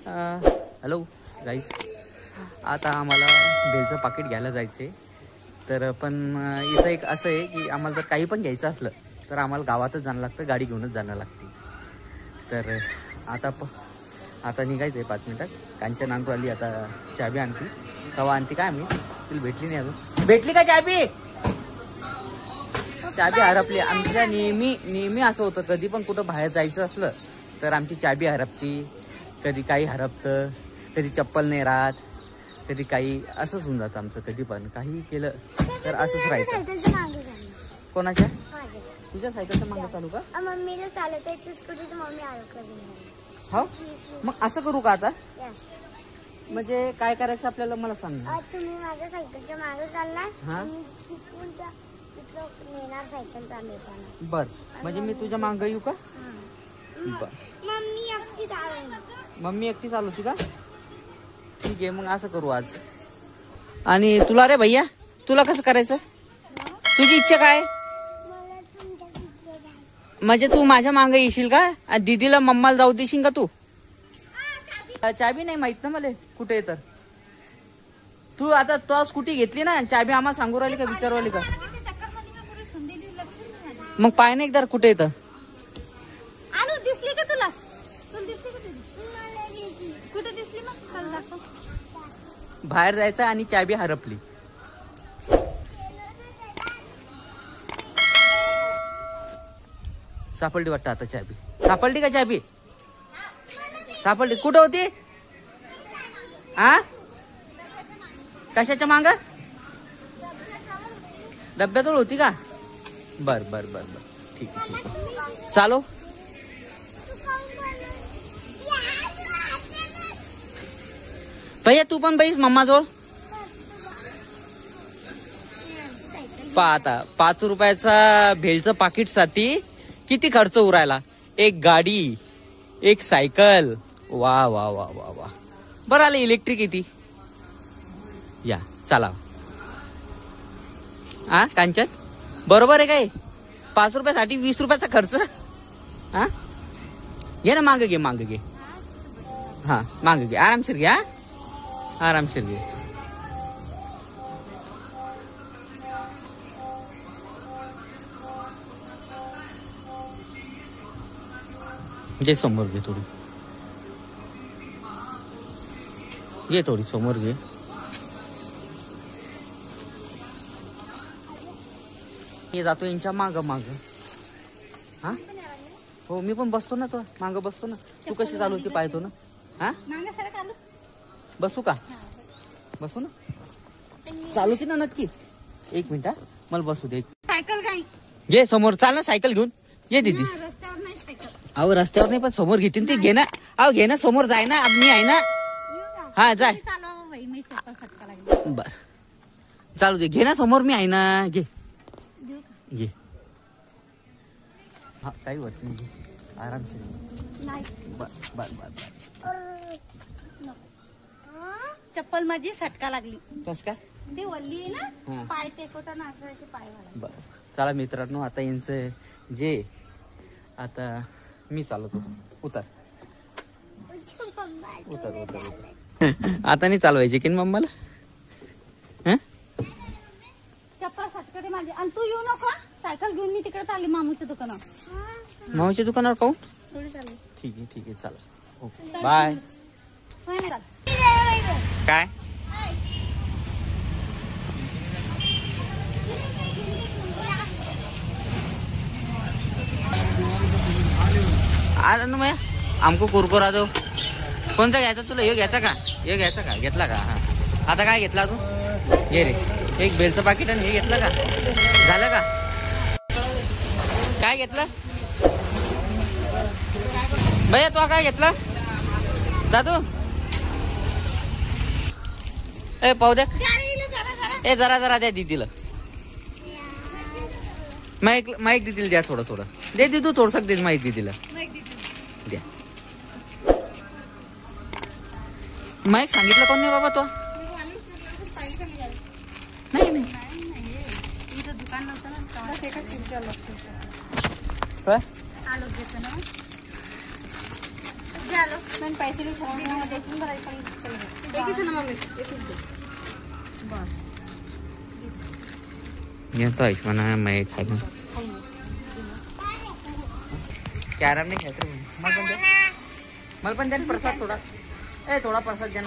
Hello गाईस, आता आम्हाला बेलचं पाकिट घ्यायला जायचं आहे. तर पण इथं एक असं आहे की आम्हाला जर काही पण घ्यायचं असलं तर आम्हाला गावातच जाणं लागतं, गाडी घेऊनच जाणं लागते. तर आता निघायचं आहे 5 मिनिटात. कांचन आणतो आली आता चाबी आणती. कवा आणती काय मी तिला भेटली नाही अजून. भेटली का चाबी? चाबी हरपली. आमच्या नेहमी असं होतं, कधी पण कुठं बाहेर जायचं असलं तर आमची चाबी हरपती. कधी काही हरपतं, कधी चप्पल नाही राहत, कधी काही असंच होऊन जातं आमचं. कधी पण काही केलं तर असंच राहायचं. कोणाच्या? तुझ्या सायकलच्या मागं चालू का? मम्मीला चालत आहे स्कूटी, मम्मी हो मग असं करू का आता? म्हणजे काय करायचं आपल्याला मला सांग. तुम्ही माझ्या सायकलच्या मागे चालणार. बर, म्हणजे मी तुझ्या मागं येऊ का? मम्मी एकटी चालवती का? ठीक आहे, मग असं करू आज. आणि तुला रे भैया, तुला कसं करायचं? तुझी इच्छा काय? म्हणजे तू माझ्या मागे येशील का? आणि दीदीला मम्माला जाऊ देशील का तू? चाबी नाही माहित ना मला कुठे आहे. तर तू आता तो स्कूटी घेतली ना, चाबी आम्हाला सांगू राहिली का विचारवाली का? मग पाय नाही एकदा कुठे येतं. दिसली का तुला? कुठे दिसली? मग बाहेर जायचं आणि चाबी हरपली. सापडली वाटतं आता चाबी. सापडली का चाबी? सापडली. कुठं होती? कशाच्या मांग? डब्याजवळ होती का? बर बर बर बर, ठीक आहे ठीक आहे. चालो. भैया तू पण बैस मम्मा जवळ. आता 5 रुपयाचा भेलचं पाकिट साठी किती खर्च उरायला. एक गाडी, एक सायकल. वा वा वा वा वा. बरं आलं इलेक्ट्रिक येते. या चला. कांचन बरोबर आहे काय? 5 रुपयासाठी 20 रुपयाचा खर्च. घे ना, माग घे माग घे. हा माग घे, आरामशीर घे. आरामशीर घे. घे समोर घे थोडी. घे थोडी समोर घे. हे जातो यांच्या माग माग. हो मी पण बसतो ना, तो माग बसतो ना. तू कशी चालवते पाहतो ना. बसू का? बसू ना. चालवते ना नक्की. 1 मिनिट मला बसू दे. सायकल काय घे समोर. चाल ना सायकल घेऊन ये दीदी. अहो रस्त्यावर नाही पण समोर घेते ते. घे ना. अहो घे ना, समोर जाय ना. मी आहे ना. हा जाय. बर चालू दे. घे ना समोर, मी आहे ना. घे घे. हा काही होत नाही. आरामशीर. बर बर बर. चप्पल माझी सटका लागली. कस काय? ते वल्ली आहे ना, पाय टेकवता ना असे पाय वाला. बर चला मित्रांनो, आता यांचं जे आता मी चालवतो. उतर उतर उतर उतर. आता नाही चालवायची की मम्माला. चप्पल सटका माझी. आणि तू येऊ नको. सायकल घेऊन मी तिकडे चालली मामूच्या दुकानावर. मामाच्या दुकानावर पाहून. थोडी चालली. ठीक आहे ठीक आहे, चला. Okay bye. काय आज ना आमको कुरकुरा दो. कोणता घ्यायचा तुला? हे घ्यायचा का? हे घ्यायचा का? घेतला का? हा आता काय घेतला तू? घे रे. एक बेलचं पाकिट आणि हे घेतलं का? झालं का? काय घेतलं भैया? तो काय घेतला दादू? ए पाहू द्या. ए जरा जरा द्या दीदीला. माईक दीदीला द्या. थोडं थोडं दे दीदू. थोडसं दे माईक दीदीला द्या. माईक सांगितलं कोण नाही बाबा तो? नाही नाही दुकान नव्हतं ना. पण पैसे नाही येतो आयुष्मान मैं खायला कॅरम नाही खायचं मला पण द्या प्रसाद थोडा थोडा प्रसाद द्या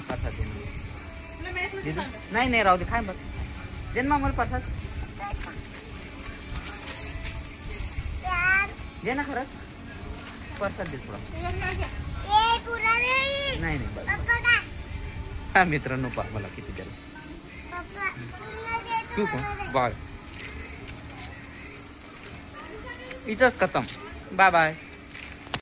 प्रसाद दे नाही राहू दे खाय बघ देन मला प्रसाद दे ना खरंच प्रसाद दे थोडा नाही हा मित्रांनो पा मला किती द्याल तू पण बाय इथंच खतम बाय बाय